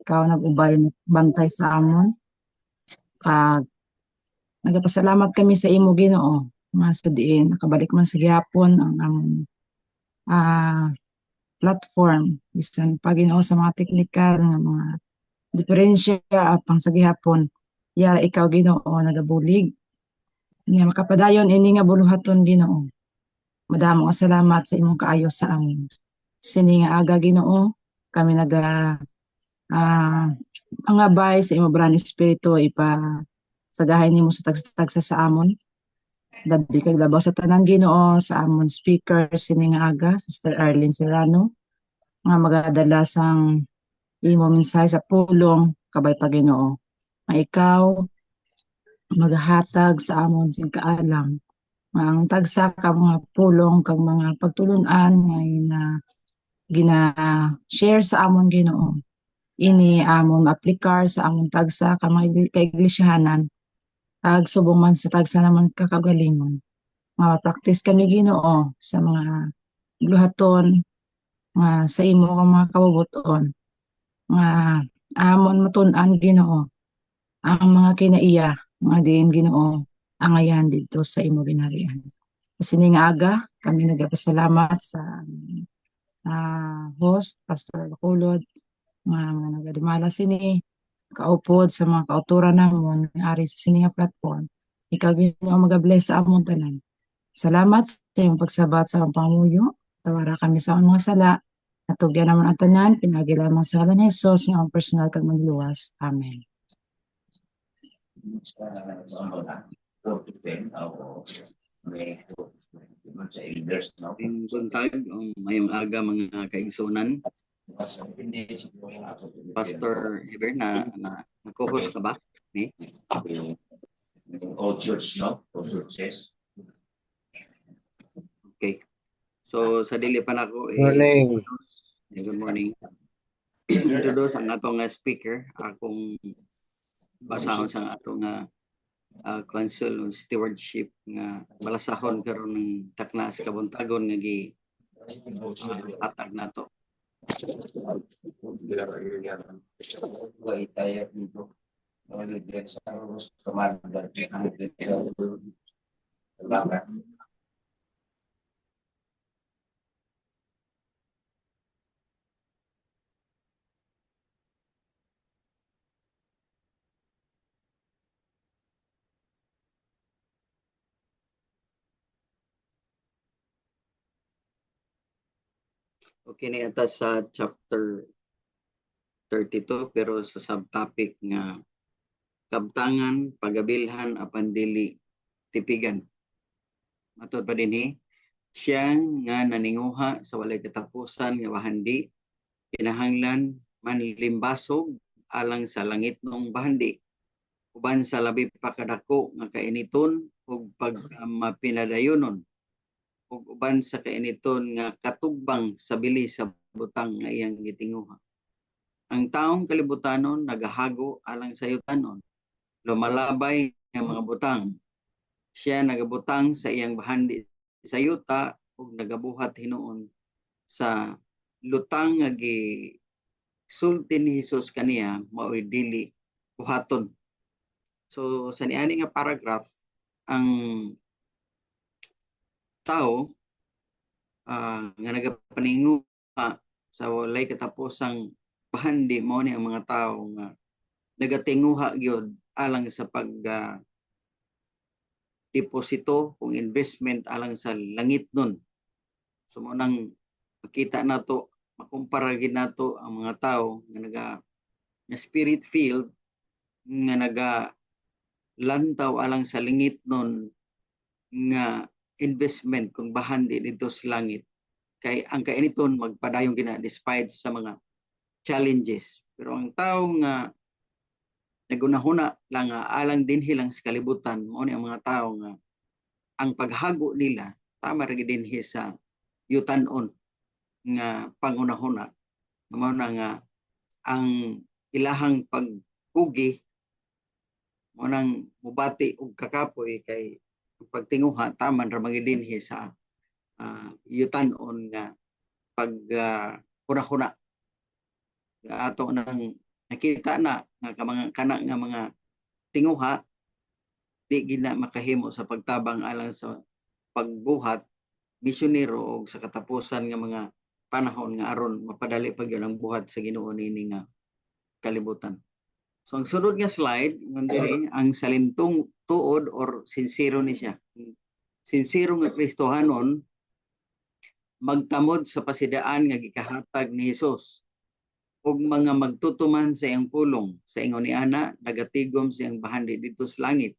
ikaw nag-ubay bantay sa amon. Kag nagapasalamat kami sa imo Ginoo nga sa diin nakabalik man sa gihapon ang among ah, platform bisan pa Ginoo sa mga teknikal nga mga diferensya pang sa gihapon. Ya ikaw Ginoo nagabulig nga makapadayon ini nga buluhaton Ginoo. Madamo nga salamat sa imong kaayo sa amin. Sini nga aga Ginoo kami ang abay sa imo brand espiritu sagahay nimo sa tagsa sa amon. Labi kag labaw sa tanang Ginoo sa amon speaker sining aga, Sister Arlene Serrano, nga magadala sang imo mensahe sa pulong kabay pa Ginoo. Nga ikaw maghatag sa amon sing kaalam. Nga ang tagsa ka mga pulong kag mga pagtulun-an nga gina-share sa amon Ginoo. Ini amon aplikar sa amon tagsa ka mga kaiglesiyahanan ag subong man sa tagsa naman kakagalingon. Practice kami Ginoo sa mga gluhaton nga sa imo nga mga kabubuton nga amon matun-an Ginoo ang mga kinaiya nga diin Ginoo angayan dito sa imo ginharian. Kasi ning aga kami nagapasalamat sa host Pastor Bacolod nga nagadumala sini kaupod sa mga kauturan namon nga ari sa sini nga platform. Ikaw Ginoo magabless sa amon tanan. Salamat sa iyong pagsabat sa among panguyo. Tawara kami sa among mga sala. Natugyan naman ang tanan, pinagi lamang sa ngalan ni Jesus, ng among personal kag magluwas. Amen. Yung buntag, mayong aga mga kaigsunan. Pastor Heber, na-co-host ka ba? Ni? All church, no? All churches. Okay. So, sa dili pa nako Morning. good morning. Introduce ang atong speaker. Akong basahon sa atong council on stewardship nga balasahon karon ng takna sa kabuntagon nga atag nato. Okay na ata sa chapter 32 pero sa subtopic nga kabtangan, pagabilhan apan dili tipigan. Matod pa dinhi, siya nga naninguha sa walay katapusan nga bahandi kinahanglan manlimbasog alang sa langitnong bahandi uban sa labi pa kadako nga kainiton ug mapinadayonon ug uban sa kainiton nga katugbang sa bili sa butang nga iyang gitinguha. Ang taong kalibutanon nagahago alang sa yutanon, lumalabay nga mga butang. Siya nagabutang sa iyang bahandi sa yuta ug nagabuhat hinuon sa lutang nga gisulti ni Hesus kaniya mao'y dili buhaton. So sa niani nga paragraph ang tao nga nagapaninguha sa walay katapusang bahandi mo ni ang mga tao nga nagatinguha gyud alang sa pag deposito kung investment alang sa langit nun. So mo nang makita nato, makumpara gid nato ang mga tao nga spirit field nga lantaw alang sa langit nun nga investment kung bahandi dito sa langit kay ang kainiton magpadayong gina despite sa mga challenges. Pero ang tao nga nagunahuna lang alang dinhi lang sa kalibutan mo ni ang mga tao nga ang paghago nila tama ra dinhi sa yutan-on nga pangunahuna mo na nga ang ilahang pagpugi mo nang mubati og kakapoy kay pagtinguha taman ra magidinhi sa yutan-on nga pag huna-huna ato nang nakita na nga ka mga tinguha di gina makahimo sa pagtabang alang sa pagbuhat misyonero o sa katapusan nga mga panahon nga aron mapadali pag yun ang buhat sa Ginoo nini nga kalibutan. So ang sunod nga slide, ang salintong tuod or sincero ni siya. Sincero nga Kristohanon magtamod sa pasidaan nga gikahatag ni Hesus ug mga magtutuman sa iyang pulong sa ingon ni ana nagatigom sa iyang bahandi dito sa langit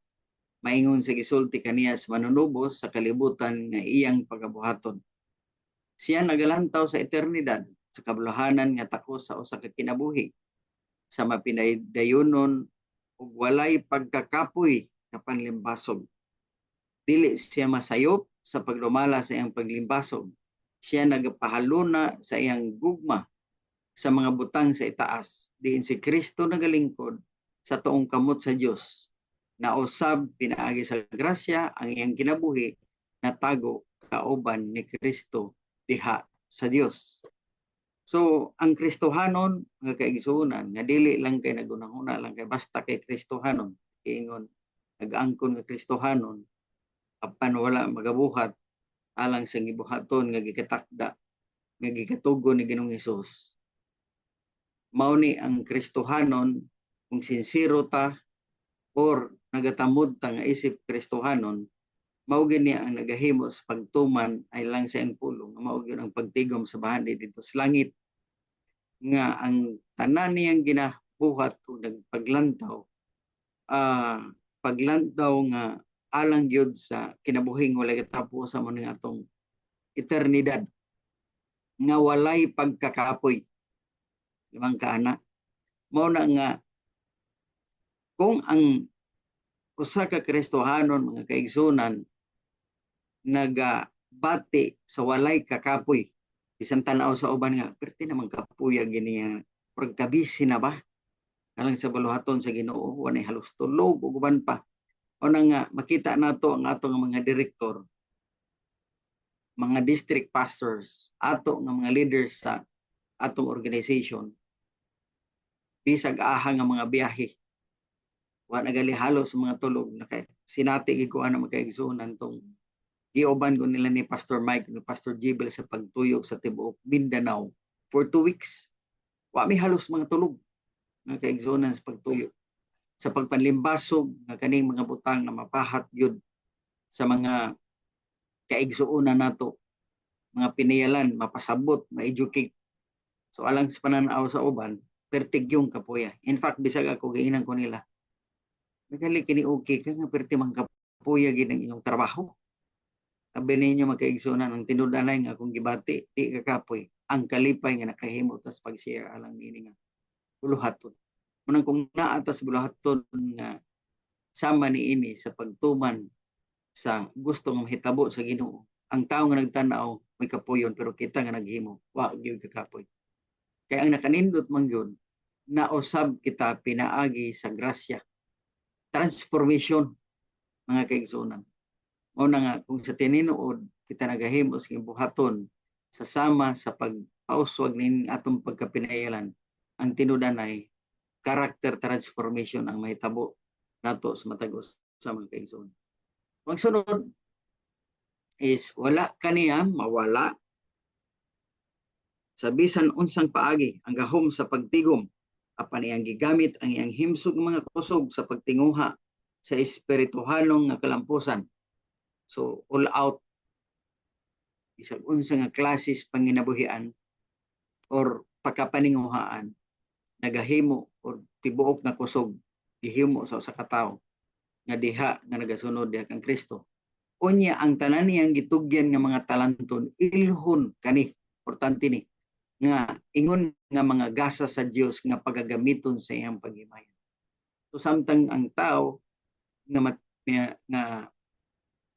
maingon sa gisulti kaniya sa manunubos sa kalibutan nga iyang pagabuhaton. Siya nagalantaw sa eternidad sa kabuluhanan nga takos sa usa ka kinabuhi sa mapinaydayonon ug walay pagkakapoy sa panlimbasog. Dili siya masayop sa pagdumala sa iyang paglimbasog. Siya nagapahaluna sa iyang gugma sa mga butang sa itaas. Diin si Kristo nagalingkod sa tuong kamot sa Dios na usab pinaagi sa grasya ang iyang kinabuhi na tago kauban ni Kristo diha sa Dios. So ang Kristohanon nga kaigsuonan nga dili lang kay nagunahuna lang kay basta kay Kristohanon ingon nag-angkon nga Kristohanon apan wala magabuhat alang sa gibuhaton nga gikatakda nga gikatugon ni Ginoong Hesus. Mao ni ang Kristohanon kung sincero ta or nagatamod ta nga isip Kristohanon mao gini ang nagahimo sa pagtuman ay lang sa iyang pulong mao gyud ang pagtigom sa bahandi dito sa langit nga ang tanan niyang ginabuhat ug nagpaglantaw paglantaw nga alang gyud sa kinabuhing walay katapos sa mga atong eternidad nga walay pagkakapoy limang kaana mao na nga kung ang usa ka Kristohanon mga kaigsunan nagabati sa walay kakapoy bisan tan-aw sa uban nga perti naman kapuya gini nga pagkabisi na ba alang sa baluhaton sa Ginoo walay halos tulog ug uban pa o na nga makita nato ang atong mga direktor mga district pastors ato nga mga leaders sa atong organization bisag aha nga mga biyahe wa nagali halos mga tulog na kay sinati gid ko ana magkaigsunan tong gioban ko nila ni Pastor Mike ni Pastor Jibel sa pagtuyok sa tibuok Mindanao for 2 weeks wa mi halos mga tulog nga kaigsunan sa pagtuyok sa pagpanlimbasog nga kaning mga butang na mapahat gyud sa mga kaigsuonan nato mga piniyalan mapasabot ma-educate so alang sa pananaw sa uban pertig yung kapuya in fact bisag ako giinan ko nila magali kini okay ka nga perti man kapuya gid ang inyong trabaho sabi ninyo magkaigsunan ang tinud-anay nga akong gibati di ka kapoy ang kalipay nga nakahimo tas pag-share alang nini nga buluhaton munang kung naa tas buluhaton nga sama niini sa pagtuman sa gusto nga mahitabo sa Ginoo ang tao nga nagtan-aw may kapuyon pero kita nga naghimo wa gyud ka kapoy kay ang nakanindot man gyud nausab kita pinaagi sa grasya transformation mga kaigsunan o na nga kung sa tininuod kita nagahimo sa buhaton sa sama sa pagpauswag ning atong pagkapinayalan ang tinudanay character transformation ang mahitabo nato sa matagos sa mga kaigsunan. Ang sunod is wala kaniya mawala sa bisan unsang paagi ang gahom sa pagtigom apan iyang gigamit ang iyang himsog mga kusog sa pagtinguha sa espirituhanong nga kalampusan. So all out isang unsa nga klases panginabuhian or pagkapaninguhaan nagahimo or tibuok nga kusog gihimo sa usa ka tawo nga diha nga nagasunod diha kang Kristo. Unya ang tanan niyang gitugyan nga mga talanton ilhon kani importante ni nga ingon nga mga gasa sa Dios nga pagagamiton sa iyang paghimayan. So samtang ang tao nga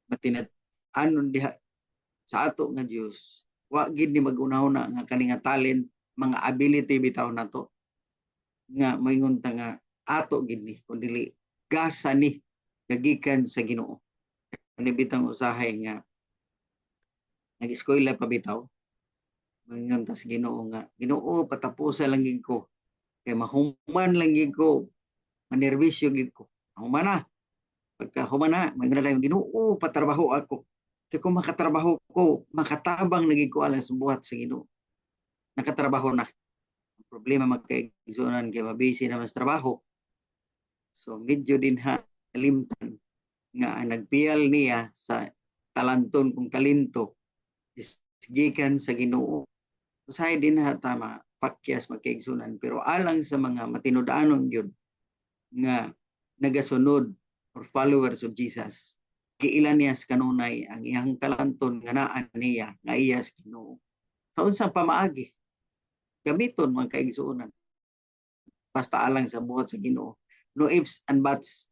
matinat anon diha sa ato nga Dios wa gid ni mag-unahuna nga kani nga talent mga ability bitaw nato nga moingon ta nga ato gid ni kun dili gasa ni gagikan sa Ginoo kani bitang usahay nga nag-eskwela pa bitaw moingon ta sa Ginoo nga Ginoo patapusa lang gid ko Kay mahuman lang gid ko, manervisyo gid ko. Mahuman na. Pagka human na, may na lang Ginoo, patrabaho ako. Kaya kung makatrabaho ko, makatabang naging ko alang sa buhat sa Ginoo. Nakatrabaho na. Ang problema magkaigsunan kay mabisi naman sa trabaho. So medyo din ha, nalimtan nga ang nagpiyal niya sa talanton kung talento is gikan sa Ginoo. Usahay din ha tama, pakyas magkaigsunan. Pero alang sa mga matinudanon yun nga nagasunod or followers of Jesus, giilan niya sa kanunay ang iyang talanton nga naan niya nga iya sa Ginoo. Sa unsang pamaagi, gamiton mga kaigsuonan. Basta alang sa buhat sa Ginoo. No ifs and buts.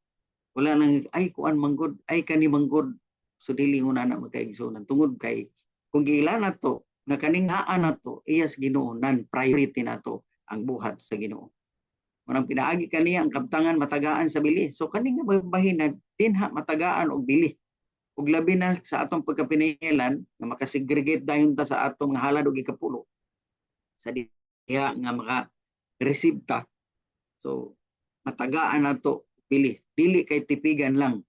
Wala nang, ay kuan manggod, ay kani manggod. So dili una na magkaigsuonan. Tungod kay, kung giilan na to, nga kaning naan na to, iya sa Ginoo, non-priority na to ang buhat sa Ginoo. Manang pinaagi kaniya ang kabtangan matagaan sa bili. So kani nga bahinan dinha matagaan og bili. Ug labi na sa atong pagkapinayalan nga makasegregate dayon ta sa atong nga halad og ikapulo. Sa diha nga maka-receive ta. So matagaan na to bili. Dili kay tipigan lang.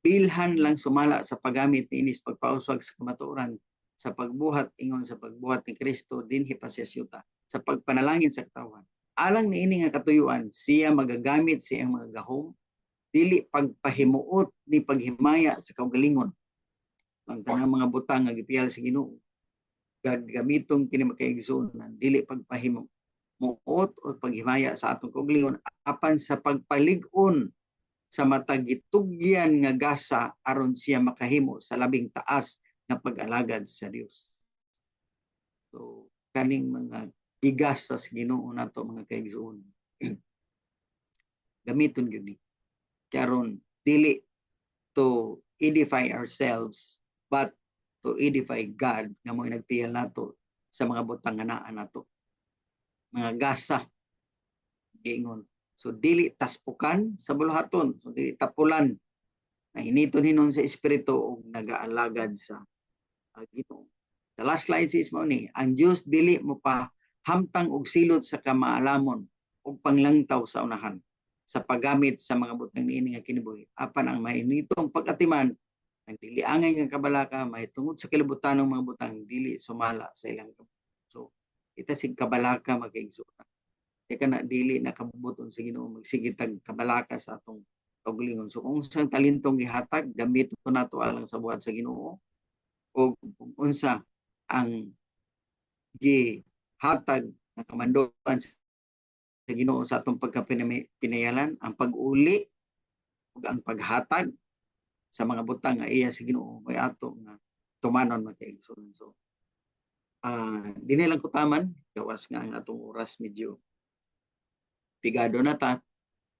Bilhan lang sumala sa paggamit niinis pagpauswag sa kamatuoran sa pagbuhat ingon sa pagbuhat ni Kristo dinhi pa siya siyuta sa pagpanalangin sa katawan. Alang niini nga katuyuan, siya magagamit siyang mga gahom, dili pagpahimuot ni paghimaya sa kaugalingon. Ang tanang mga butang nga gipiyal sa Ginoo, gamitong kini makaigsuonan, dili pagpahimuot o paghimaya sa atong kaugalingon apan sa pagpalig-on sa matagitugyan nga gasa aron siya makahimo sa labing taas nga pag-alagad sa Dios. So kaning mga igas sa Ginoo nato mga kaigsuon. Gamiton gyud ni. Karon dili to edify ourselves but to edify God nga mo nagpiyal nato sa mga butang nga naa nato. Mga gasa giingon. So dili taspukan sa buluhaton, so dili tapulan. Na hiniton hinon sa espiritu ug nagaalagad sa Ginoo. The last slide is mo ni, ang Dios dili mo pa hamtang og silot sa kamaalamon ug panglangtaw sa unahan sa paggamit sa mga butang niini nga kinabuhi. Apan ang mahinitong pag-atiman ang dili angay nga kabalaka mahitungod sa kalibutan ng mga butang dili sumala sa ilang so ita sig kabalaka magkaigsuon. Kaya ka na dili nakabuton sa Ginoo magsigitag kabalaka sa atong kaugalingon. So kung unsang talentong gihatag gamit ko nato alang sa buhat sa Ginoo o kung unsa ang gihatag na kamanduan sa Ginoo sa atong pagkapinayalan, ang pag-uli ug ang paghatag sa mga butang nga iya sa Ginoo may ato nga tumanon magkaigsuon. So dinhi lang ko taman gawas nga ang atong oras medyo pigado na ta.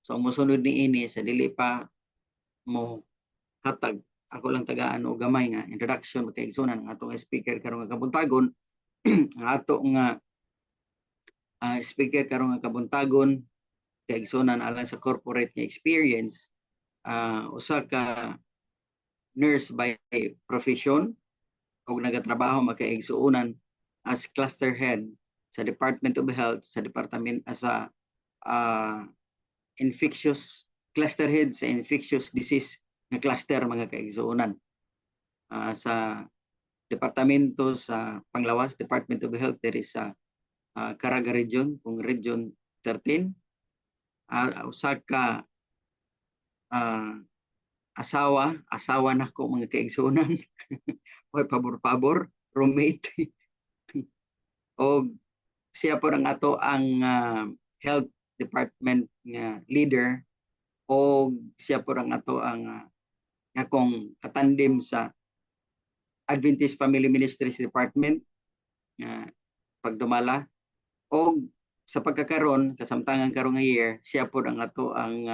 So ang mosunod niini sa dili pa mo hatag ako lang tagaan o gamay nga introduction magkaigsuonan ang atong speaker karong kabuntagon ang ato nga speaker karong kabuntagon kaigsuonan alang sa corporate nga experience, usa ka nurse by profession ug nagatrabaho makaigsuonan as cluster head sa Department of Health sa department sa infectious cluster head sa infectious disease nga cluster mga kaigsuonan sa departamento sa Panglawas Department of Health diri sa Caraga Region kung Region 13. Usa ka asawa na ko mga kaigsuonan o pabor-pabor roommate o siya po ang ato ang health department nga leader o siya po ang ato ang akong katandem sa Adventist Family Ministries Department pagdumala o sa pagkakaroon kasamtangan karong nga year siya po ang ato ang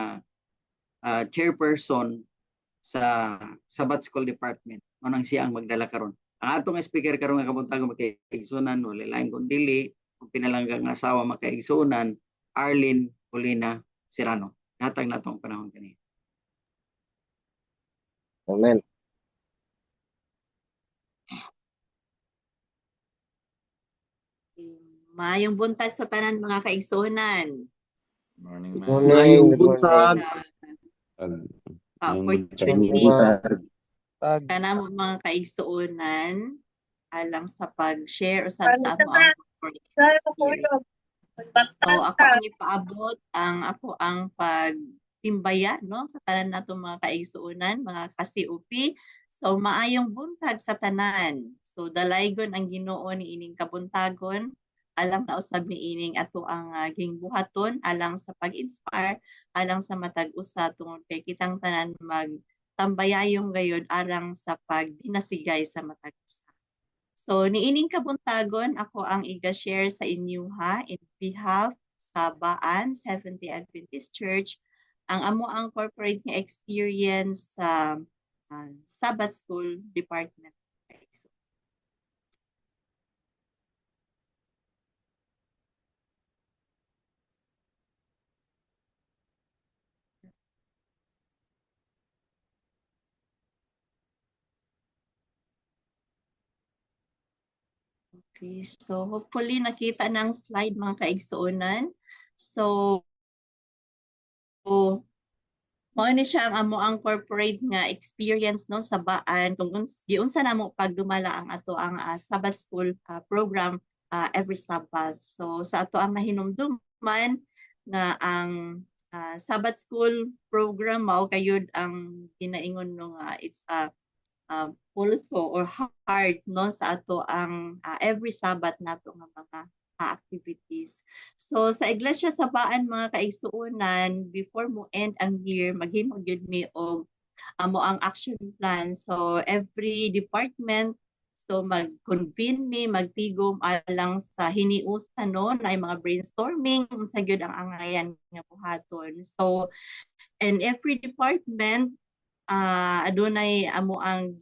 chairperson sa Sabbath School Department. Manang siya ang magdala karon. Ang atong speaker karong nga kabuntagon makaigsuonan wala lain kun dili kung pinalanggang asawa makaigsuonan Arlene Polina Serrano. Hatag natong panahon kani. Amen. Mayong buntag sa tanan mga kaigsuonan. Morning, ma'am. Morning, Ngayong good morning. buntag. Opportunity Tag. kana mo mga kaigsuonan alang sa pag-share usab sa amo ang experience. So ako ang ipaabot ako ang pagtimbaya no sa tanan natong mga kaigsuonan, mga ka-COP. So maayong buntag sa tanan. So dalaygon ang Ginoo ni ining kabuntagon alang na usab ni ining ato ang gingbuhaton alang sa pag-inspire alang sa matag usa tungod kay kitang tanan magtambayayong gayud arang sa pagdinasigay sa matag usa. So niining kabuntagon ako ang iga-share sa inyo in behalf sa Baan Seventh-day Adventist Church ang amo ang corporate nga experience sa Sabbath School Department. Okay, so hopefully nakita ng slide mga kaigsuonan. So mao ni siya ang amo ang corporate nga experience no sa Baan kung giunsa namo pagdumala ang ato ang Sabbath School program every Sabbath. So sa ato ang nahinumduman nga ang Sabbath School program mao kayud ang ginaingon no nga it's a pulso or heart no sa ato ang every Sabbath nato nga mga activities. So sa Iglesia sa Baan mga kaigsuonan, before mo end ang year, maghimo gyud mi og amo ang action plan. So every department mag-convene mi, magtigom alang sa hiniusan no na mga brainstorming unsa gyud ang angayan nga buhaton. So and every department adunay amo ang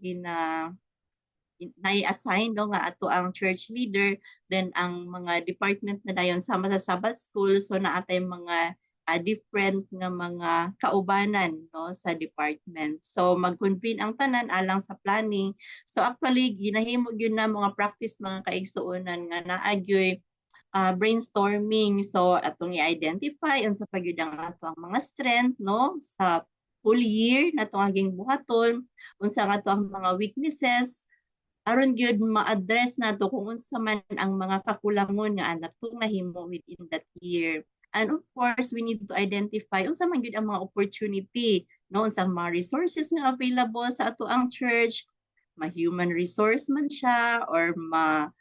nai-assign no nga ato ang church leader, then ang mga department na dayon sama sa Sabbath School, so naatay mga different nga mga kaubanan no sa department. So mag-convene ang tanan alang sa planning. So actually ginahimo gyud na mga practice mga kaigsuonan nga naagyoy brainstorming. So atong i-identify unsa pa gyud ang ato ang mga strength no sa full year na itong aging buhaton, unsa nga to ang mga weaknesses, aron gyud ma-address nato kung unsa man ang mga kakulangon nga natong nahimo within that year. And of course, we need to identify unsa man gyud ang mga opportunity, no, unsa mga resources nga available sa ato ang church, ma-human resource man siya or mga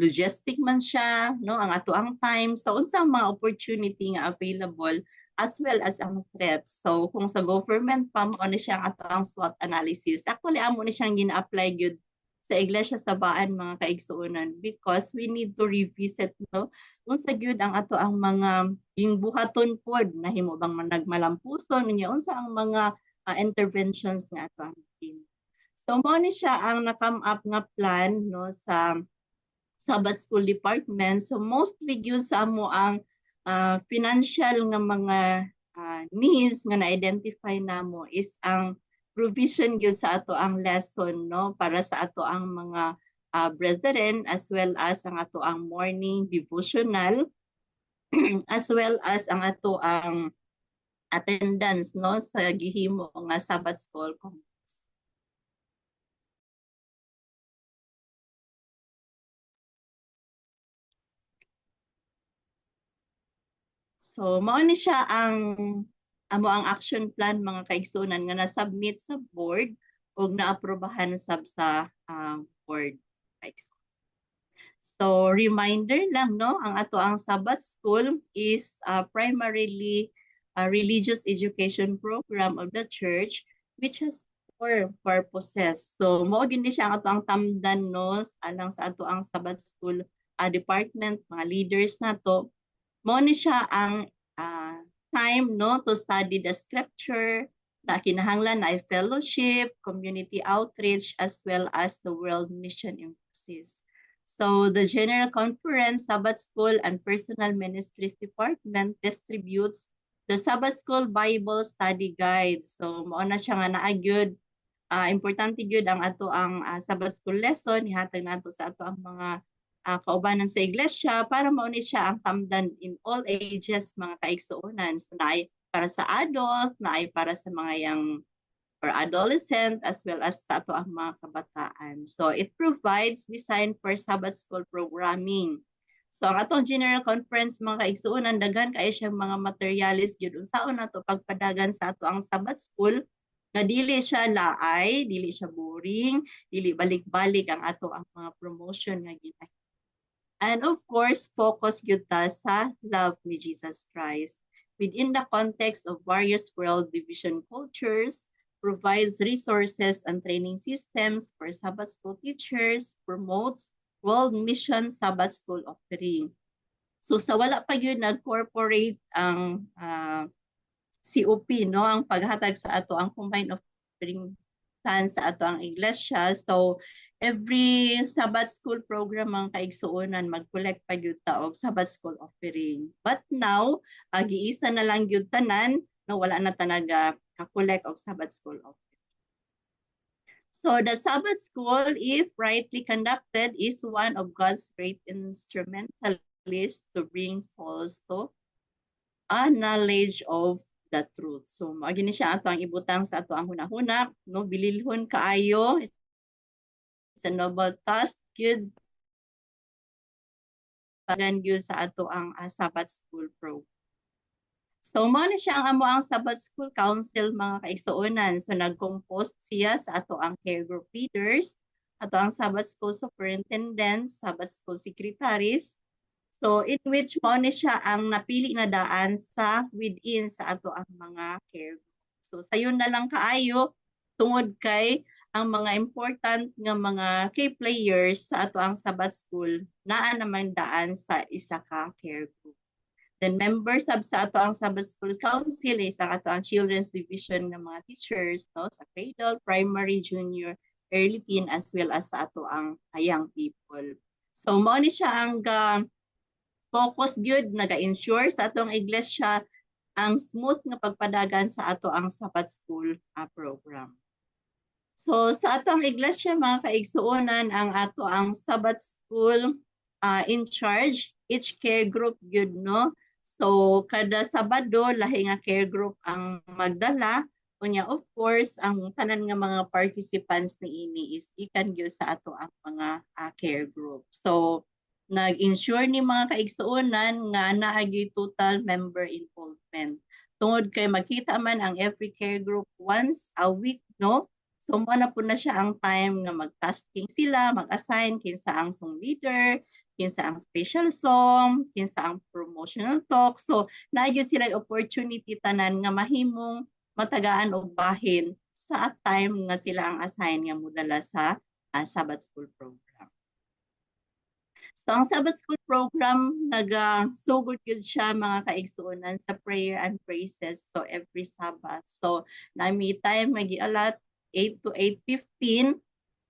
logistic man siya, no, ang ato ang time. So unsa ang mga opportunity nga available as well as ang threats. So kung sa government pa mo ni siya ato ang SWOT analysis. Actually amo ni siyang gina-apply gyud sa Iglesia sa Baan mga kaigsuonan because we need to revisit no unsa gyud ang ato ang mga buhaton pod nahimo bang nagmalampuson unya unsa ang mga interventions nga ato ang team. So mo ni siya ang na-come up nga plan no sa Sabbath School Department. So mostly gyud sa amo ang financial nga mga needs nga na-identify namo is ang provision gyud sa ato ang lesson no para sa ato ang mga brethren as well as ang ato ang morning devotional as well as ang ato ang attendance no sa gihimo nga Sabbath School. So mao ni siya ang amo ang action plan mga kaigsuonan nga na-submit sa board ug naaprobahan sab sa board. So reminder lang no, ang ato ang Sabbath School is primarily a religious education program of the church which has four purposes. So mao din siya ang ato ang tamdan no alang sa ato ang Sabbath School department, mga leaders nato. Mao ni siya ang time no to study the scripture, na kinahanglan na fellowship, community outreach, as well as the world mission emphasis. So the General Conference, Sabbath School, and Personal Ministries Department distributes the Sabbath School Bible Study Guide. So mao na siya nga naagyod, importante gyud ang ato ang Sabbath School lesson, ihatag nato sa ato ang mga kaubanan sa iglesia para mauni siya ang tamdan in all ages mga kaigsuonan. So naay para sa adult, naay para sa mga young or adolescent as well as sa ato ang mga kabataan. So it provides design for Sabbath school programming. So ang atong General Conference mga kaigsuonan daghan kay siyang mga materialis gyud unsaon nato pagpadagan sa ato ang Sabbath school nga dili siya laay, dili siya boring, dili balik-balik ang ato ang mga promotion nga ginahi. And of course, focus gyud ta sa love ni Jesus Christ within the context of various world division cultures, provides resources and training systems for Sabbath school teachers, promotes World Mission Sabbath School offering. So sa wala pa yun nag-corporate ang COP, no, ang paghatag sa ato ang combined offering plan sa ato ang iglesia. So every Sabbath school program ang kaigsuonan mag-collect pa gyud ta og Sabbath school offering. But now giisa na lang gyud tanan no wala na tanaga ka-collect og Sabbath school offering. So the Sabbath school, if rightly conducted, is one of God's great instrumentalists to bring souls to a knowledge of the truth. So mao gini siya ato ang ibutang sa ato ang hunahuna, no, bililhon kaayo. It's a noble task gyud pagan gyud sa ato ang Sabbath school program. So mao ni siya ang amo ang Sabbath School Council mga kaigsuonan. So nag-compost siya sa ato ang care group leaders, ato ang Sabbath School Superintendents, Sabbath School Secretaries. So in which mao ni siya ang napili na daan sa within sa ato ang mga care group. So sayon na lang kaayo tungod kay ang mga important nga mga key players sa ato ang Sabbath School naa naman daan sa isa ka care group. Then members sa ato ang Sabbath School Council sa ato ang Children's Division ng mga teachers no sa cradle, primary, junior, early teen as well as sa ato ang young people. So mao ni siya ang focus gyud naga-ensure sa atong iglesia ang smooth nga pagpadagan sa ato ang Sabbath School program. So sa ato ang iglesia mga kaigsuonan ang ato ang Sabbath School in charge each care group gyud no. So kada Sabado lahi nga care group ang magdala unya of course ang tanan nga mga participants niini is ikan gyud sa ato ang mga care group. So nag-ensure ni mga kaigsuonan nga naa gyud total member involvement. Tungod kay makita man ang every care group once a week no. So mo na po na siya ang time nga mag-tasking sila, mag-assign kinsa ang song leader, kinsa ang special song, kinsa ang promotional talk. So naayos sila opportunity tanan nga mahimong matagaan og bahin sa time nga sila ang assign nga modala sa Sabbath School program. So ang Sabbath School program naga-sugod yun siya mga kaigsuonan sa prayer and praises so every Sabbath. So nami time magi-alat 8 to 8:15.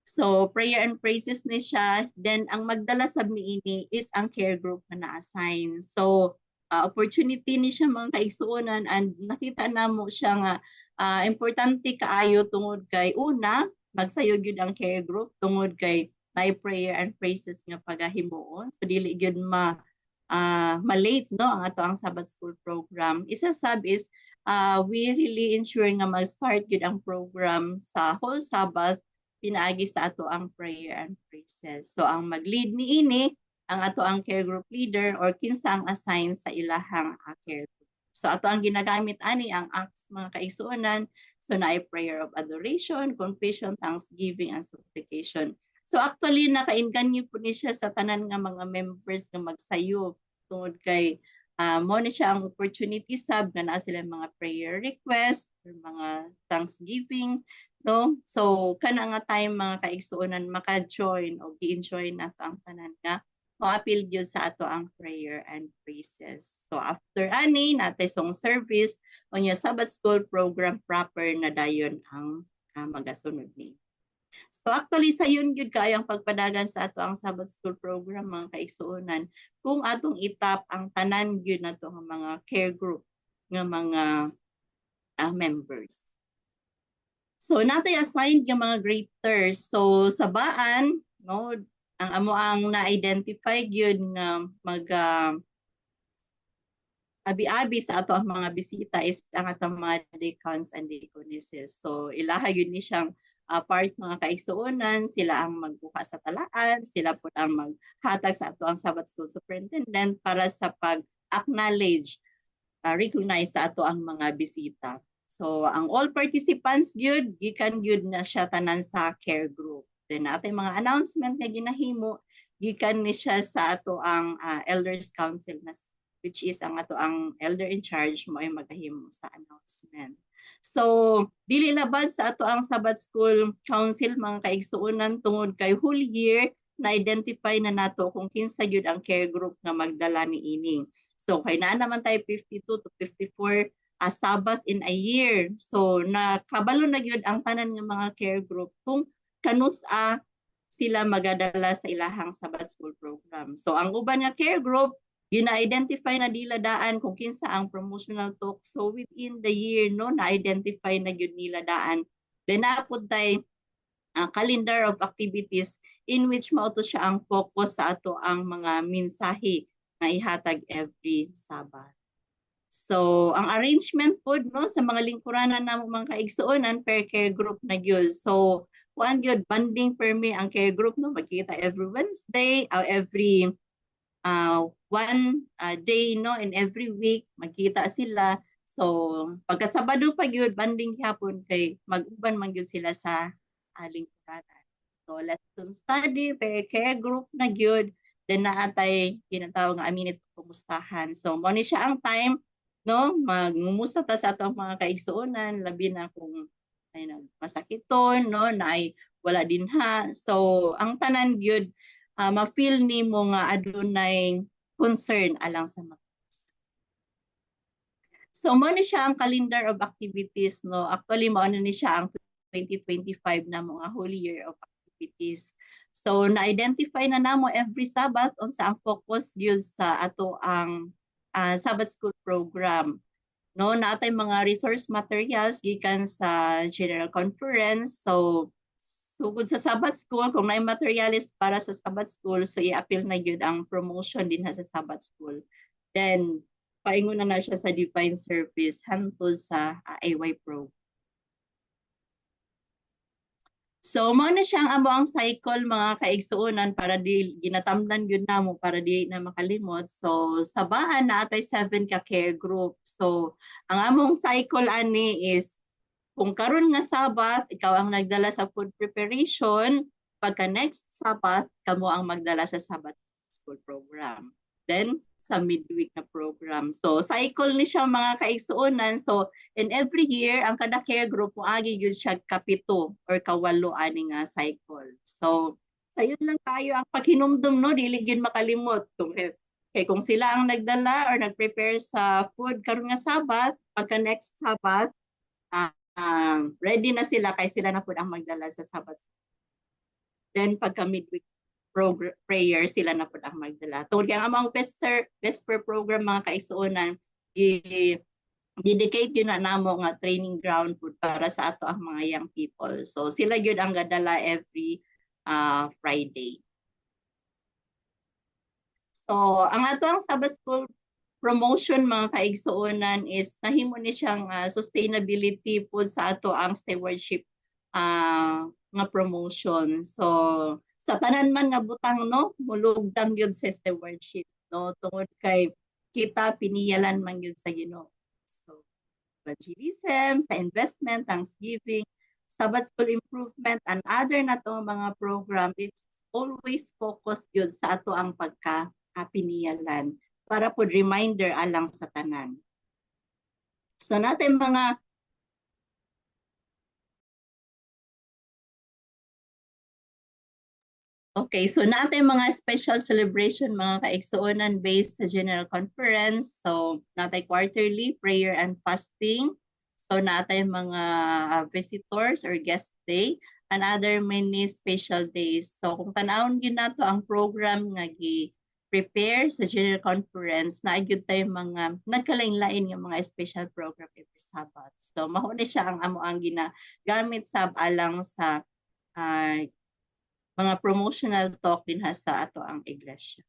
So prayer and praises ni siya. Then ang magdala sab niini is ang care group na na-assign. So opportunity ni siya mga kaigsuonan and nakita namo siya nga importante kaayo tungod kay una magsayod gyud ang care group tungod kay may prayer and praises nga pagahimuon. So dili gyud ma-late no ang ato ang Sabbath School program. Isa sab is we really ensure nga mag-start gyud ang program sa whole Sabbath pinaagi sa ato ang prayer and praises. So ang mag-lead niini ang ato ang care group leader or kinsa ang assign sa ilahang care group. So ato ang ginagamit ani ang acts mga kaigsuonan. So naay prayer of adoration, confession, thanksgiving and supplication. So actually naka-inganyo po ni siya sa tanan nga mga members nga magsayo tungod kay mo ni siya ang opportunity sab nga naa sila mga prayer request or mga thanksgiving no. So kana nga time mga kaigsuonan maka-join o gi-enjoy nato ang tanan nga mo-appeal gyud sa ato ang prayer and praises. So after ani natay song service unya Sabbath School program proper na dayon ang magasunod ni. So actually sayon gyud kay ang pagpadagan sa ato ang Sabbath School program mga kaigsuonan kung atong itap ang tanan gyud nato nga mga care group nga mga members. So natay assigned nga mga graders. So sa baan no ang amo ang na-identify gyud nga mag abi-abi sa ato ang mga bisita is ang atong mga deacons and deaconesses. So ilaha yun ni siyang part mga kaigsuonan, sila ang magbuka sa talaan, sila po ang maghatag sa ato ang Sabbath School Superintendent para sa pag-acknowledge, recognize sa ato ang mga bisita. So ang all participants gyud gikan gyud na siya tanan sa care group. Then natin mga announcement nga ginahimo gikan ni siya sa ato ang Elders Council na which is ang ato ang elder in charge mo ay magahimo sa announcement. So dili labad sa ato ang Sabbath School Council mga kaigsuonan tungod kay whole year na-identify na nato kung kinsa gyud ang care group nga magdala ni ining. So kay naa naman tayo 52 to 54 Sabbath in a year. So nakabalo na gyud ang tanan nga mga care group kung kanusa sila magadala sa ilahang Sabbath School program. So ang uban nga care group gina-identify na dila daan kung kinsa ang promotional talk. So within the year no na-identify na gyud nila daan. Then naapod tay calendar of activities in which mauto siya ang focus sa ato ang mga mensahe na ihatag every Sabbath. So ang arrangement po no sa mga lingkuranan namo mga kaigsuonan per care group na gyud. So one gyud banding per me ang care group no magkita every Wednesday or every one day no and every week magkita sila. So pagka Sabado pa gyud banding hapon kay mag-uban man gyud sila sa lingkuranan. So lesson study per care group na gyud. Then naatay ginatawag nga minute kumustahan. So mo ni siya ang time no magmumusta ta sa atong mga kaigsuonan labi na kung ay masakiton no na ay wala din ha. So ang tanan gyud ma-feel nimo nga adunay concern alang sa mga. So mo ni siya ang calendar of activities no. Actually mo ni siya ang 2025 na mga whole year of activities. So na-identify na namo every Sabbath unsa ang focus gyud sa ato ang Sabbath School program. No, natay mga resource materials gikan sa General Conference. So sugod sa Sabbath School kung may materials para sa Sabbath School, so i-appeal na gyud ang promotion din sa Sabbath School. Then paingon na siya sa Divine Service hantod sa AY program. So mao na siyang amo ang cycle mga kaigsuonan para di ginatamnan gyud namo para di na makalimot. So sa bahan na atay 7 ka care group. So ang among cycle ani is kung karon nga Sabbath ikaw ang nagdala sa food preparation, pagka next Sabbath kamo ang magdala sa Sabbath School program. Then sa midweek na program. So cycle ni siya mga kaigsuonan. So in every year ang kada care group mo agi gyud siya kapito or kawalo ani nga cycle. So sayon lang tayo ang paghinumdum no dili gyud makalimot kung sila ang nagdala or nagprepare sa food karon nga Sabbath, pagka next Sabbath ready na sila kay sila na pud ang magdala sa Sabbath. Then pagka midweek prayer sila na po ang magdala. Tungkol kaya ang mga vesper program mga kaigsuonan, dedicate yun na namo nga training ground po para sa ato ang mga young people. So sila yun ang gadala every Friday. So ang ato ang Sabbath School promotion mga kaigsuonan is nahimo ni siyang sustainability po sa ato ang stewardship nga promotion. So sa tanan man nga butang no mulugdang gyud sa stewardship no tungod kay kita piniyalan man gyud sa Ginoo. So evangelism, sa investment, thanksgiving, Sabbath School improvement and other na to mga program is always focus gyud sa ato ang piniyalan para pod reminder alang sa tanan. So natin mga okay, so natin mga special celebration mga kaigsuonan based sa General Conference. So natin quarterly prayer and fasting. So natin mga visitors or guest day and other many special days. So kung tanawon gyud nato ang program nga gi-prepare sa General Conference, naayud tayo mga nagkalain-lain nga mga special program every Sabbath. So mao ni siya ang amo ang ginagamit sab alang sa mga promotional talk din sa ato ang iglesia.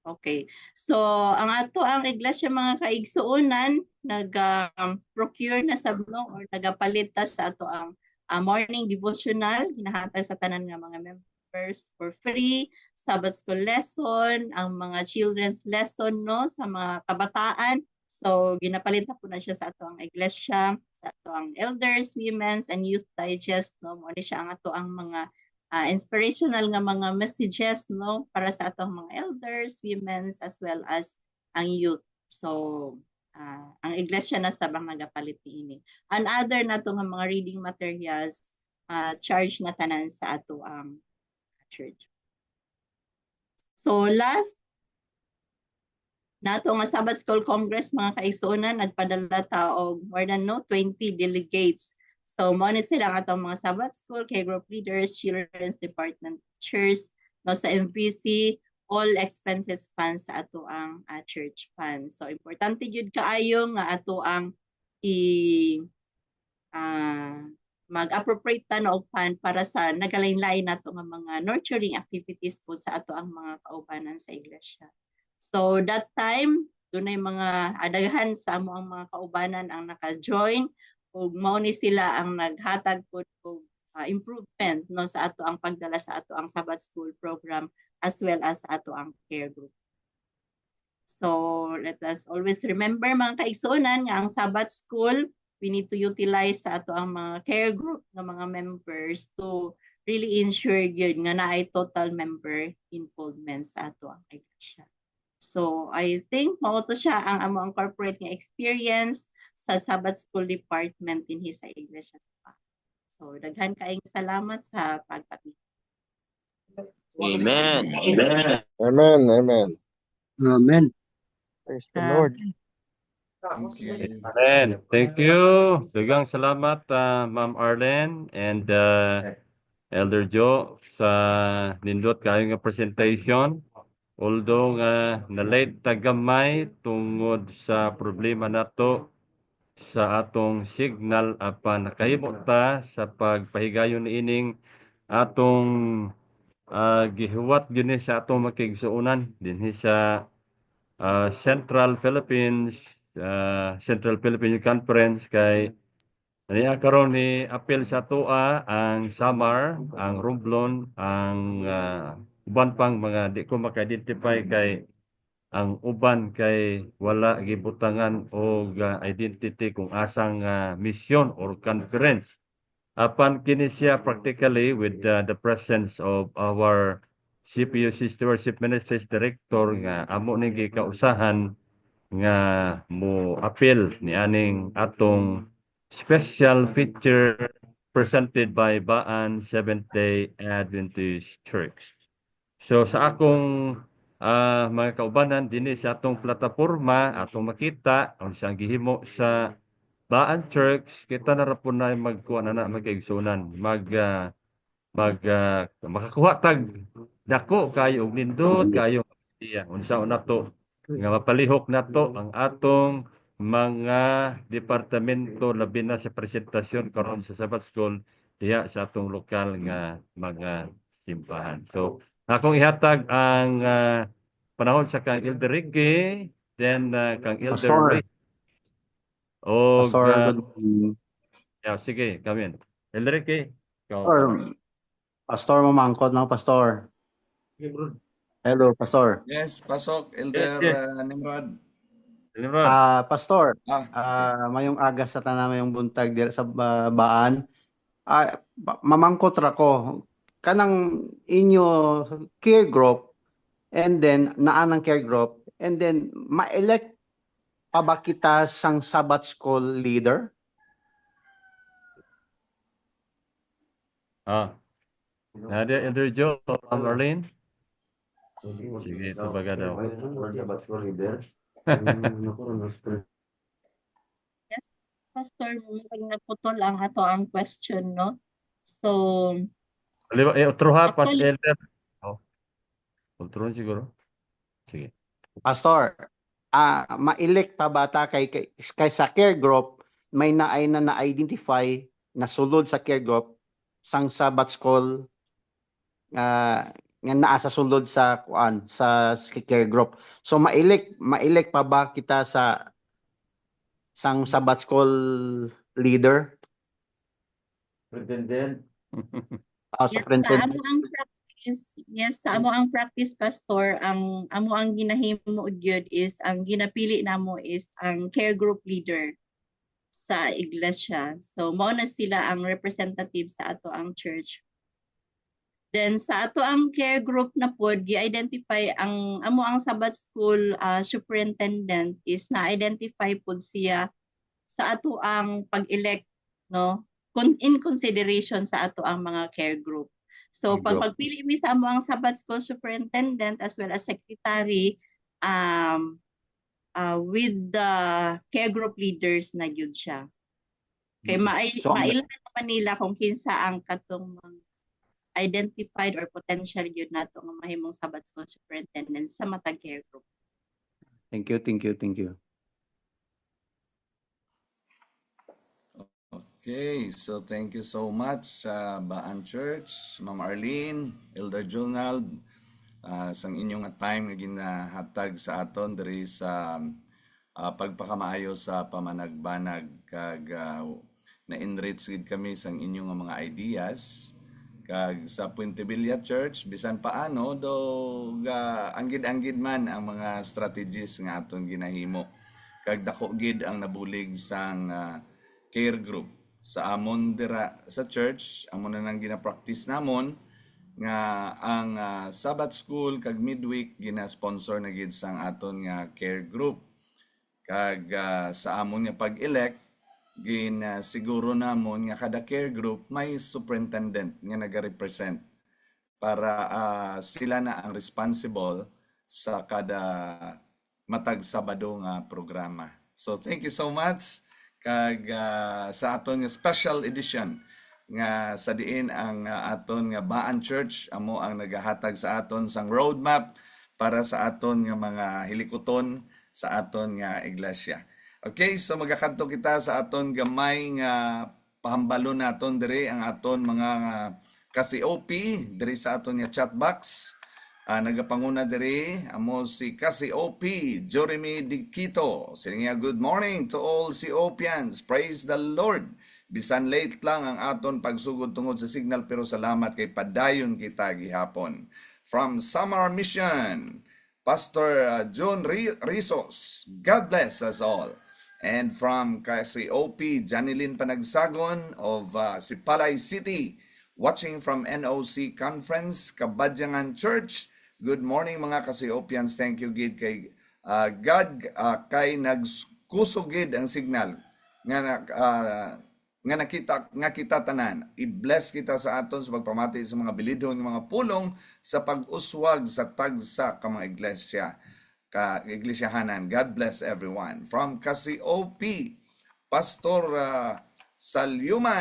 Okay. So, ang ato ang iglesia mga kaigsuonan, nag-procure na sa or nagapalit ta sa ato ang morning devotional, ginahatag sa tanan nga mga members for free, Sabbath school lesson, ang mga children's lesson no sa mga kabataan. So, ginapalit na po na siya sa ato ang iglesia, sa ato ang elders, women's, and youth digest. No? Muna siya ang ato ang mga inspirational nga mga messages no para sa atong mga elders, women's as well as ang youth. So ang iglesia na sabang nagapalit niini. And other na to nga mga reading materials charge na tanan sa ato ang church. So last nato nga Sabbath School Congress mga kaigsuonan nagpadala ta og more than 20 delegates. So, mo ni sila ang atong mga Sabbath School, K-group leaders, children's department teachers, no, sa MVC, all expenses funds sa ato ang church funds. So, importante yun kaayo nga ato ang mag-appropriate ta og fund para sa nagalain-lain nato nga mga nurturing activities po sa ato ang mga kaubanan sa iglesia. So, that time, dunay mga adaghan sa amo ang mga kaubanan ang naka-join ug mao ni sila ang naghatag po og improvement no sa ato ang pagdala sa ato ang Sabbath School program as well as ato ang care group. So let us always remember mga kaigsuonan nga ang Sabbath School we need to utilize sa ato ang mga care group ng mga members to really ensure yun nga naay total member involvement sa ato ang iglesia. So I think mao to siya ang amo ang corporate nga experience sa Sabbath School Department din sa Iglesia. So, daghan kaayong salamat sa pagpapit. Amen. Amen. Amen. Amen. Praise the Lord. Thank you. Amen. Thank you. Daghang salamat, Ma'am Arlen and Elder Joe sa nindot kayo nga presentation. Although na-late tagamay tungod sa problema nato sa atong signal apan nakahimo ta sa pagpahigayon ining atong gihuwat gyud sa atong makigsuonan dinhi sa Central Philippines Central Philippine Conference kay niya karon ni apel sa toa ang Samar, ang Romblon, ang uban pang mga di ko maka-identify kay ang uban kay wala gibutangan og identity kung asang mission or conference. Apan kini siya practically with the presence of our CPUC Stewardship Ministries Director nga amo ning gikausahan nga mo appeal ni aning atong special feature presented by Baan Seventh-day Adventist Church. So sa akong mga kaubanan dinhi sa atong plataporma atong makita ang siyang gihimo sa Baan Church kita na ra pud na magkuha na magkaigsunan makakuha tag dako kayo og nindot kayo iya unsa nato nga mapalihok nato ang atong mga departamento labi na sa presentasyon karon sa Sabbath School diha sa atong lokal nga mga simbahan. So akong ihatag ang panahon sa kang Elder Ricky, then kang Elder Pastor. Ray. O Pastor, good morning. sige, kamin. Elder Ricky, Pastor, mamangkot na, Pastor. Hello, Pastor. Yes, pasok, Elder Yes. Nimrod. Pastor, mayong aga sa tanan mayong buntag diri sa Baan. Mamangkot ra ko kanang inyo care group and then naanang care group and then ma-elect pa ba kita sang Sabbath School leader? Nadia Elder Joe, Ma'am Arlene. Sige, ito baga daw. Yes, Pastor, pag naputol ang ato ang question, no? So, Utruha pas Actually- Elder. Utruhan siguro. Sige. Pastor, ma-elect pa bata kay sa care group may naay na na-identify na sulod sa care group sang Sabbath School nga naa sa sulod sa kuan sa care group. So mailik pa ba kita sa sang Sabbath School leader? Superintendent. Yes, sa Superintendent. amo ang practice, yes, sa amo ang practice, Pastor, ang amo ang ginahimo gyud is ang ginapili namo is ang care group leader sa iglesia. So mao na sila ang representative sa ato ang church. Then sa ato ang care group na pod gi-identify ang amo ang Sabbath School superintendent is na-identify pod siya sa ato ang pag-elect, no, in consideration sa ato ang mga care group. So pag pagpili mi sa amo ang Sabbath School superintendent as well as secretary with the care group leaders na gyud siya. Kay mailan naman nila kung kinsa ang katong identified or potential yun nato nga mahimong Sabbath School superintendent sa matag care group. Thank you. Okay, so thank you so much sa Baan Church, Ma'am Arlene, Elder Jonald, sang inyong time nga ginahatag sa aton diri sa pagpakamaayo sa pamanagbanag kag na-enrich gid kami sang inyong mga ideas. Kag sa Puente Villa Church, bisan paano, anggid-anggid man ang mga strategies nga aton ginahimo. Kag dako gid ang nabulig sang care group. Sa amon dira sa church, amon na nang gina-practice namon nga ang Sabbath School kag midweek gina-sponsor na gid sang aton nga care group. Kag sa amon nga pag-elect, siguro namon nga kada care group may superintendent nga naga-represent para sila na ang responsible sa kada matag Sabado nga programa. So thank you so much kag sa aton nga special edition nga sa diin ang aton nga Baan Church amo ang nagahatag sa aton sang roadmap para sa aton nga mga hilikoton sa aton nga iglesia. Okay, so magakadto kita sa aton gamay nga pahambalo naton diri ang aton mga ka-COP diri sa aton nga chat box. Nagapanguna diri amo si ka-COP Jeremy Diquito. Sige nga, good morning to all COPians. Praise the Lord. Bisan late lang ang aton pagsugod tungod sa signal pero salamat kay padayon kita gihapon. From Samar Mission, Pastor John Rizos. God bless us all. And from COP Janilyn Panagsagon of Sipalay City, watching from NOC Conference, Kabadyangan Church. Good morning mga ka-COPians. Thank you gid kay God kay nagkusugid ang signal nga nakita tanan. I-bless kita sa aton sa pagpamati sa mga bilidhon ng mga pulong sa pag-uswag sa tagsa ka mga iglesia. Iglesiahanan. God bless everyone. From COP, Pastor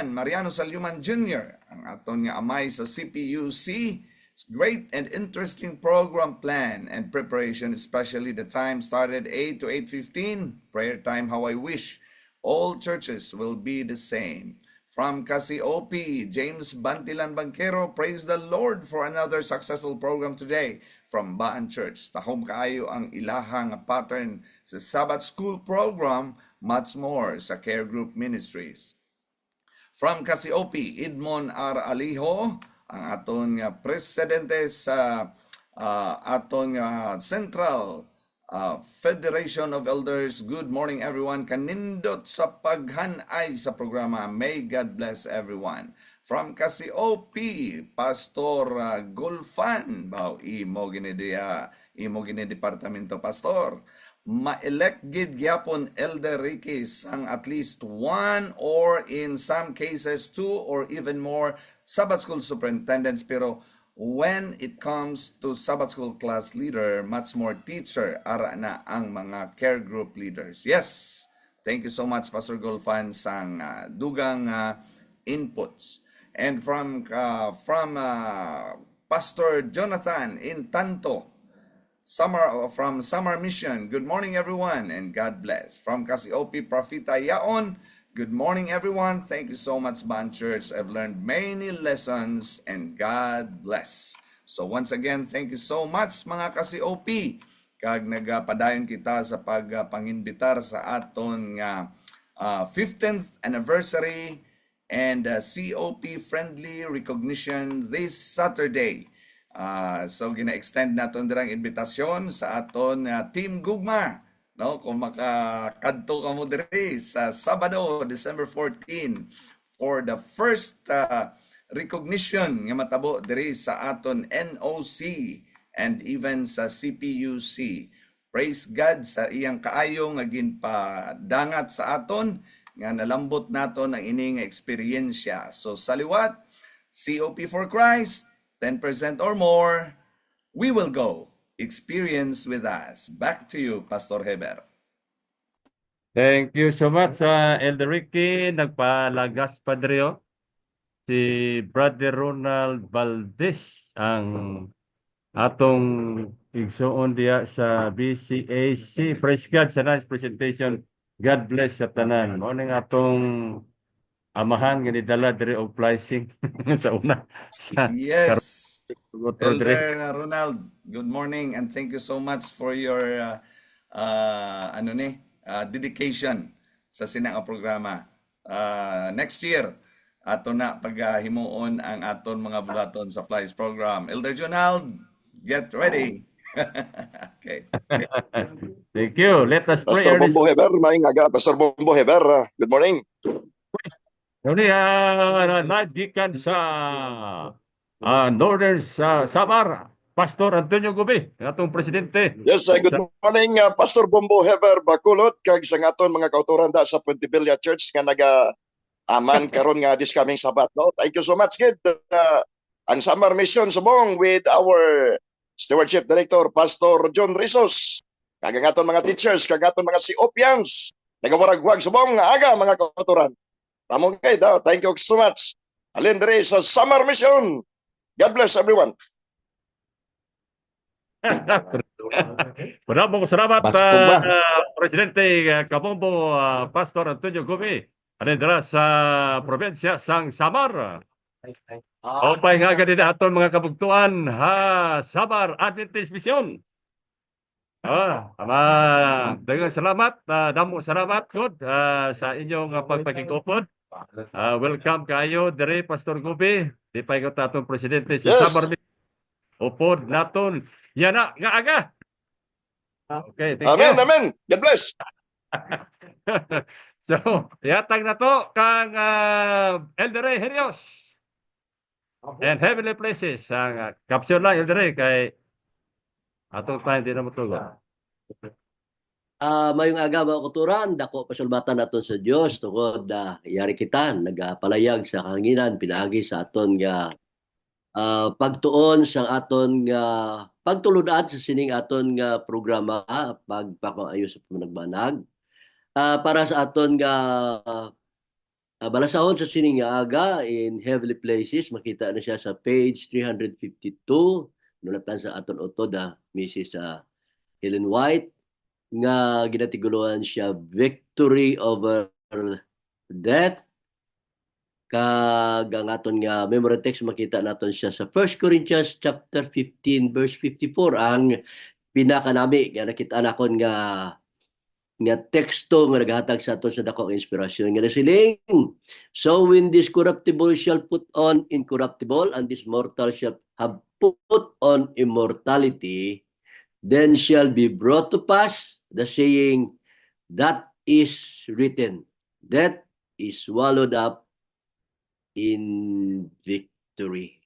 Mariano Salyuman Jr., ang aton nga amay sa CPUC, great and interesting program plan and preparation, especially the time started 8 to 8:15, prayer time how I wish. All churches will be the same. From COP, James Bantilan Banquero, praise the Lord for another successful program today. From Baan Church, tahom kaayo ang ilahang pattern sa Sabbath School program, much more sa Care Group Ministries. From COP, Edmond R. Alijo, ang aton nga presidente sa aton nga Central Federation of Elders. Good morning everyone. Kanindot sa paghanay sa programa. May God bless everyone. From COP, Pastor Gulfan, imo gini departamento pastor. Ma-elect gid gyapon Elder Riquez ang at least one or in some cases two or even more Sabbath School superintendents, pero when it comes to Sabbath School class leader, much more teacher ara na ang mga care group leaders. Yes, thank you so much Pastor Gulfan sang dugang inputs. And from Pastor Jonathan Intanto, from Samar Mission, good morning everyone and God bless. From COP Profita Yaon, Good morning, everyone. Thank you so much, Baan Church. I've learned many lessons and God bless. So once again, thank you so much mga ka-COP. Kag nagapadayon kita sa pagpanginbitar sa aton nga 15th anniversary and COP friendly recognition this Saturday. So gina-extend naton dirang invitasyon sa aton Team Gugma. No, kung makakadto ka mo diri sa Sabado, December 14 for the first recognition nga matabo diri sa aton NOC and even sa CPUC. Praise God sa iyang kaayo nga ginpadangat sa aton nga nalambot naton ang ining eksperyensya. So sa liwat, COP for Christ, 10% or more, we will go. Experience with us. Back to you, Pastor Heber. Thank you so much, Elder Ricky. Nagpalagas pa diri, si Brother Ronald Valdez, ang atong igsuon diya sa BCAC. Praise God sa nice presentation. God bless sa tanan. Mao ning atong amahan nga nidala diri og blessing sa una sa Yes. karon diri. Elder Ronald, good morning and thank you so much for your dedication sa sinang programa. Next year, ato na paghimuon ang aton mga bulaton sa Flies program. Elder Ronald, get ready. Okay. Thank you. Let us pray. Pastor Bombo Heber, maing aga. Pastor Bombo Heber, good morning. Live gikan sa Northern Samar, Pastor Antonio Gobi, atong presidente. Yes, good morning, Pastor Bombo Heber Bakulot, kag sa aton mga kauturan da sa Puente Villa Church nga naga-aman karon nga this coming Sabat. No? Thank you so much, kid. Ang Summer Mission subong with our Stewardship Director, Pastor John Rizos, kag ang aton mga teachers, kag aton mga COPians, nagawaragwag subong nga aga mga kauturan. Tamong kay daw. Thank you so much. Alin diri sa Summer Mission. God bless everyone. Maraming salamat, Presidente Kabombo, Pastor Antonio Gobi. Alin dira sa probinsya sang Samar. Opay nga ganito aton mga kabugtuan Samar Adventist Mission. Daghang salamat, damo salamat good sa inyong pagpakigupod. Welcome kayo diri Pastor Gobi. Di pa ikaw atong presidente sa Samar Mission. Upod naton yana nga aga. Okay, thank you. Amen. God bless. So, yatag na to kang Elder Ray Herios. And Heavenly Places. Ang caption lang, Elder Ray, kay atong time di na matulog. Mayong aga mga kuturan, dako pasulbatan naton sa Dios tungod yari kita nagapalayag sa kahanginan pinaagi sa aton nga pagtuon sa aton nga pagtulunad sa sining aton nga programa pagpakaayo sa panagbanag para sa aton nga balasahon sa sining nga aga in Heavenly Places. Makita na siya sa page 352 nulatan sa aton utod Mrs. Helen White nga ginatiguluhan siya Victory Over Death. Kag ang aton nga memory text makita naton siya sa 1 Corinthians chapter 15 verse 54 ang pinakanami nga nakita nakon nga teksto nga naghatag sa aton sa dakong inspirasyon nga nasiling, so when this corruptible shall put on incorruptible and this mortal shall have put on immortality, then shall be brought to pass the saying that is written, death is swallowed up in victory.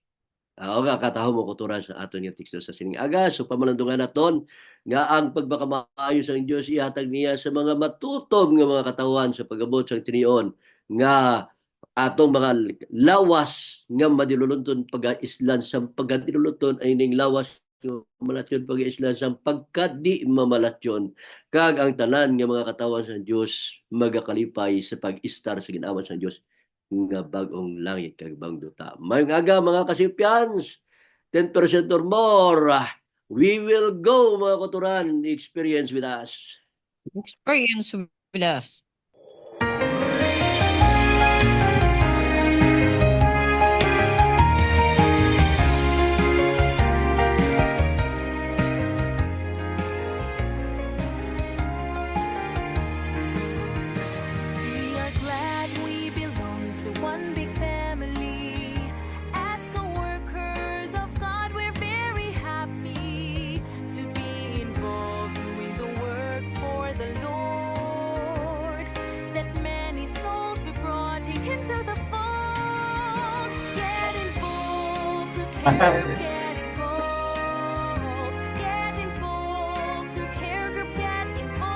O nga kataho mo kuturan sa aton nga teksto sa sining aga. So pamalandungan naton nga ang pagbakamaayo sa Dios ihatag niya sa mga matutob nga mga katawan sa pagabot sa tinion nga atong mga lawas nga madilulunton pag-islan sa pagdilulunton ay ning lawas malatyon pag-islan sa pagkadi mamalatyon kag ang tanan nga mga katawan sa Dios magakalipay sa pag-istar sa ginawa sa Dios nga bagong langit kag bagong duta. Mayong aga mga kasipians, 10% or more, we will go mga kuturan, experience with us. Experience with us. care group, get involved. Get involved. Through care group, get involved.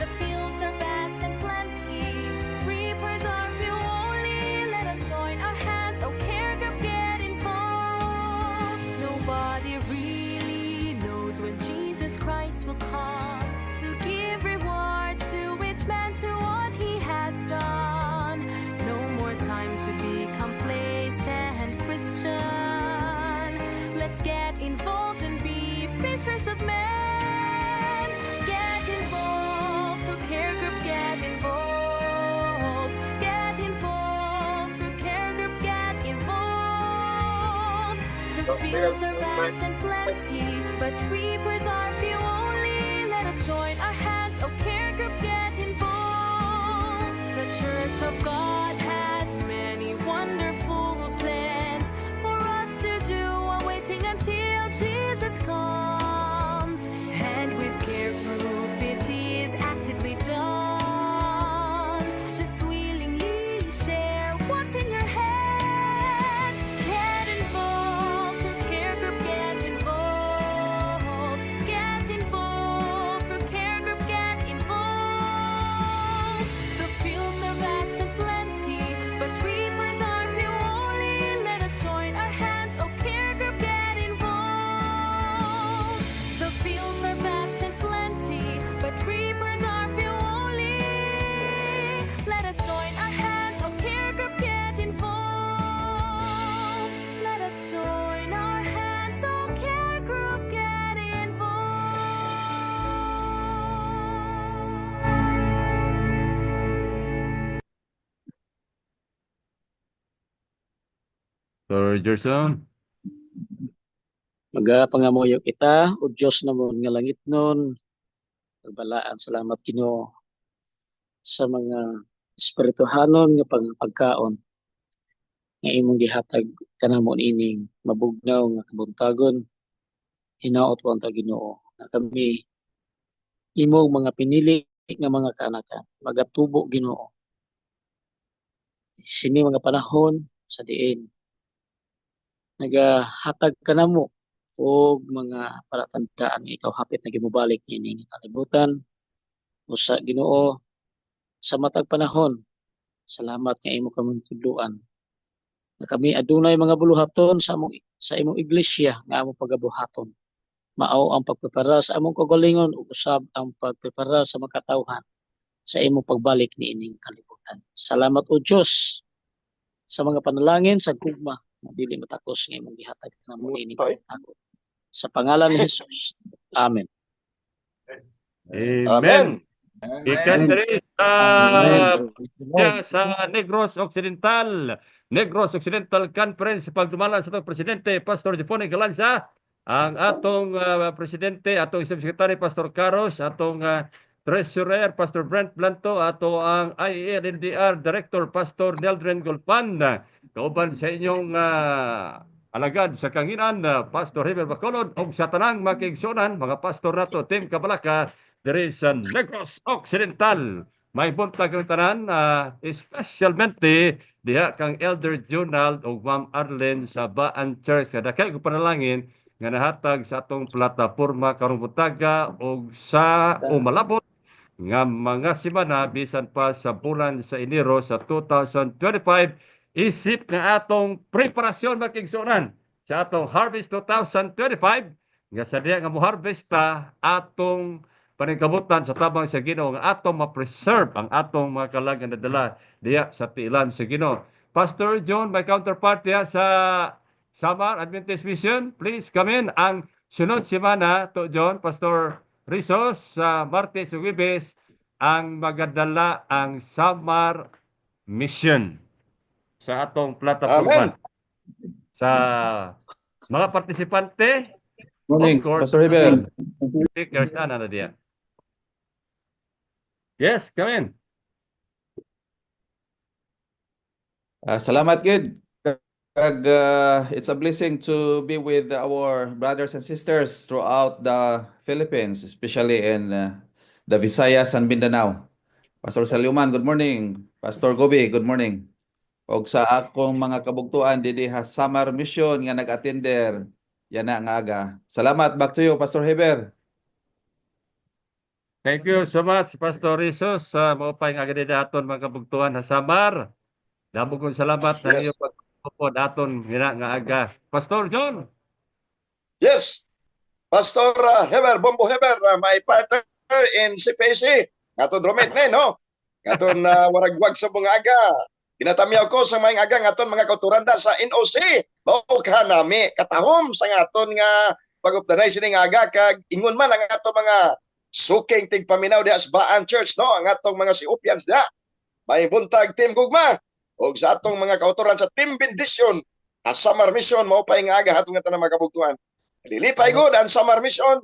The fields are vast and plenty. Reapers are few only. Let us join our hands. Oh, care group, get involved. Nobody really knows when Jesus Christ will come to give reward to each man to what he has done. No more time to be complacent Christian. Let's get involved and be fishers of men. Get involved through care group, get involved. Get involved through care group, get involved. The fields are vast and plenty, but reapers are few only. Let us join our hands, oh care group, get involved. The Church of God has many wonderful plans for us to do while waiting until Jesus comes. And with care group it is actively done. Just willingly share what's in your hand. Get involved through care group, get involved. Get involved through care group, get involved. The fields are vast and plenty, but reapers are few only. Let us join our hands, oh care group, get involved. The fields are vast and plenty, but reapers are few only. Let us join our hands, oh care group, get involved. Let us join our hands, oh care group, get involved. Sir Gerson. Magapangamoyo kita, o Diyos namon nga langit nun, pagbalaan, salamat Ginoo sa mga espirituhanon nga pagkaon nga imong gihatag kanamo ining mabugnaw nga kabuntagon. Hinaot po ang Ginoo na kami imong mga pinili nga mga kaanakan, magatubo Ginoo. Sini mga panahon sa diin nagahatag kanamo og mga palatandaan nga ikaw hapit na gimubalik niini kalibutan. Usa Ginoo, sa matag panahon, salamat nga imo kamong tudloan na kami adunay mga buluhaton sa imong iglesia nga among pagabuhaton. Mao ang pagprepara sa among kagalingon ug usab ang pagprepara sa mga katawhan sa imong pagbalik niining kalibutan. Salamat o Dios sa mga panalangin sa gugma na dili matakos nga imong gihatag kanamo ining kalibutan. Sa pangalan ni Jesus. Amen. Amen. Ikan dari sa Negros Occidental Conference pagdumala sa atong presidente Pastor Jefone Galanza, ang atong presidente, atong secretary Pastor Carlos, atong treasurer Pastor Brent Blanto, ato ang IELNDR Director Pastor Neldren Golpan, kauban sa inyong alagad sa kanginan Pastor Heber Bacolod ug sa tanang makiigsunan mga pastor nato Team Kabalaka diri sa Negros Occidental. May buntag ang tanan, especialmente diha kang Elder Jonald ug Ma'am Arlen sa Baan Church. Dakay ko panalangin nga nahatag sa atong plataporma karong buntaga ug sa umalabot nga mga semana bisan pa sa bulan sa Enero sa 2025, isip nga atong preparasyon makigsunan sa atong Harvest 2025 nga sa diya nga mo-harvesta atong paningkabutan sa tabang sa Ginoo nga atong ma-preserve ang atong mga kalag nga nadala diya sa tiilan sa Ginoo. Pastor John, my counterpart diya sa Samar Adventist Mission, please come in. Ang sunod semana to John, Pastor Rizos, sa Martes ug Huwebes ang magadala ang Samar Mission sa atong plataforma. Sa mga partisipante, morning, of course, Pastor Heber. speakers na diya. Yes, come in. Salamat, good. It's a blessing to be with our brothers and sisters throughout the Philippines, especially in the Visayas and Mindanao. Pastor Salyuman, good morning. Pastor Gobi, good morning. Og sa akong mga kabugtuan didi ha summer mission nga nag-attender yan na nga aga. Salamat. Back to you, Pastor Heber. Thank you so much, Pastor Rizos, sa mga payong agad daton mga kabugtuan sa Samar. Damo kong salamat na Yes. iyong pagpupod aton nga aga. Pastor John. Yes. Pastor Heber, Bombo Heber, my partner in CPC. Ngaton Romet ne, no? Ngaton waragwag sa mga aga. Kinatamiyaw ko sa mga aga ngaton mga kauturanda sa NOC. Mao ka nami katahom sa ngaton nga pagupdanay sini nga aga kag ingon man ang ato mga suking tigpaminaw diha sa Baan Church, no? Ang atong mga siupians diha. May buntag Team Gugma og sa atong mga kauturan sa Team Bendition. Ang Summer Mission mao pa nga aga hatong nga tanang mga kabugtuan. Lilipay good ang Summer Mission.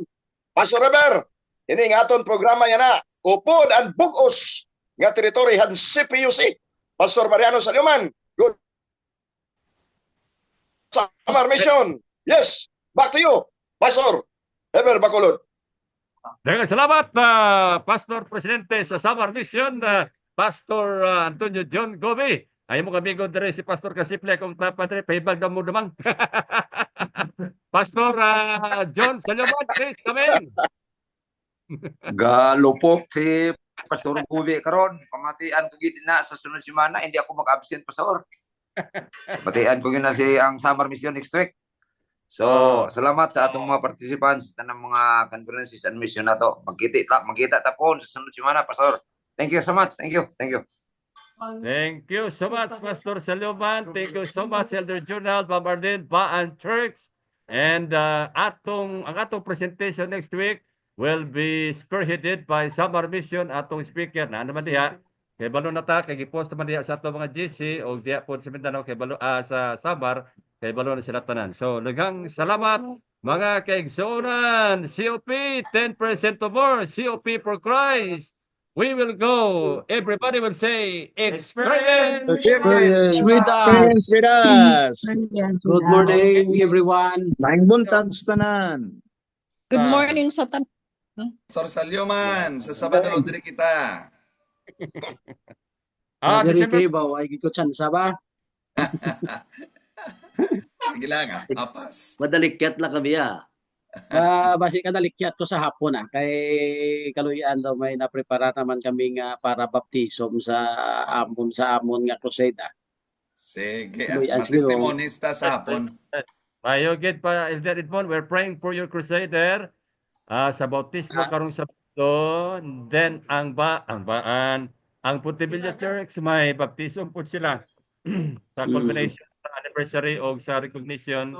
Pastor Robert, ini nga aton programa yan na. Upod ang bugos nga teritoryo CPUC. Pastor Mariano Saluman, good. Summer Mission. Yes, back to you, Pastor Heber Bacolod. Dengan salamat, Pastor Presidente sa Samar Mission, Pastor Antonio John Gobi. Ay mo kami dire si Pastor Kasiple kung tapadre pahibag na mo namang. Pastor John Salamat, please come in. Galupok si Pastor Guli karon, pamatian ko gid na sa sunod semana hindi ako mag-absent pastor. Pamatian ko gid na si ang Summer Mission next week. So, salamat sa atong mga participants sa tanang mga conferences and mission nato. Magkita ta po sa sunod semana pastor. Thank you so much. Thank you. Thank you. Thank you so much, Pastor Saluman. Thank you so much, Elder Journal, Bamardin, Baan Church. And ang atong presentation next week will be spearheaded by Samar Mission, atong speaker na naman diha. Kay balo na ta, kay gipost naman diha sa atong mga GC o diha po sa Mindanao, kay balo sa Samar, kay balo na sila tanan. So, lagang salamat mga kaigsunan. COP, 10% or more. COP for Christ. We will go. Everybody will say, experience. Experience with us. With us. Good morning, everyone. Maing buntag sa tanan. Good morning sa tan. Pastor Salyoman, sa Sabado diri kita. Dari December, kay ba ay giko tsansa ba? Sige lang apas. Madalikyat lang kami Basi kadalikyat ko sa hapon kay kaluyan daw may naprepara naman kami nga para baptism sa amon nga crusade. Sige, Kaluyan siguro. testimonista sa hapon. Mayogit pa, Elder Edmond, we're praying for your crusader. Sa bautismo karong Sabado, then ang Baan, ang Puntibilla Church may baptism po sila sa culmination sa anniversary o sa recognition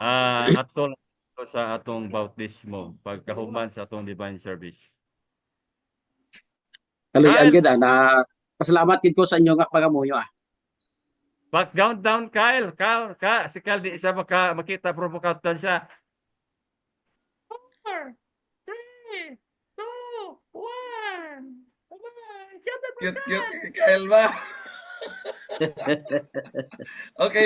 atol sa atong bautismo pagkahuman sa atong divine service. Kaluyan Kyle. gid na pasalamat gid ko sa inyo nga pagamuyo Back down, Kyle. Si Kyle di isa makita provokatan siya. 4, 3, 2, 1. Cute, Kyle ba? Okay.